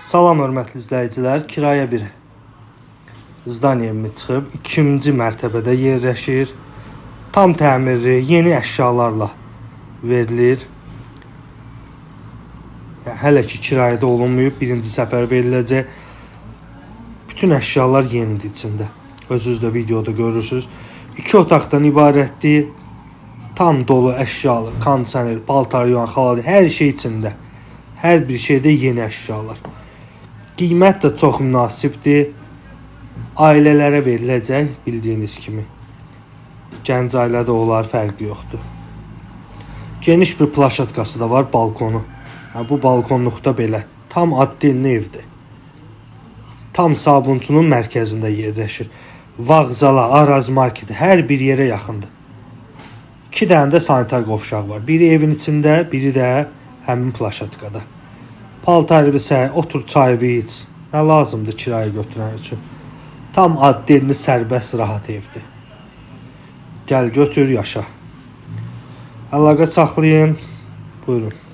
Salam hörmətli izləyicilər, kirayə bir zdaniyemiz çıxıb, 2-ci mərtəbədə yerləşir. Tam təmirli, yeni əşyalarla verilir. Hələ ki kirayədə olunmayıb, birinci səfər veriləcək. Bütün əşyalar yenidir içində. Özünüz də videoda görürsünüz. 2 otaqdan ibarətdir. Tam dolu əşyalı, kondisioner, paltar yuyan, xaladı, hər şey içində. Hər bir şeydə yeni əşyalar. Qiymət də çox münasibdir. Ailələrə veriləcək, bildiyiniz kimi. Gənc ailədə olar, fərqi yoxdur. Geniş bir plaşatkası da var, balkonu. Bu balkonluqda belə tam addelli evdir. Tam Sabunçunun mərkəzində yerləşir. Vağzala, Araz marketi hər bir yerə yaxındır. 2 dənə də sanitar qovşaq var. Biri evin içində, biri də həmin plaşatkada. Paltarı ise otur çayı iç. Nə lazımdır kirayə götürən üçün. Tam addelli, sərbəst, rahat evdir. Gəl götür, yaşa. Əlaqə saxlayın. Buyurun.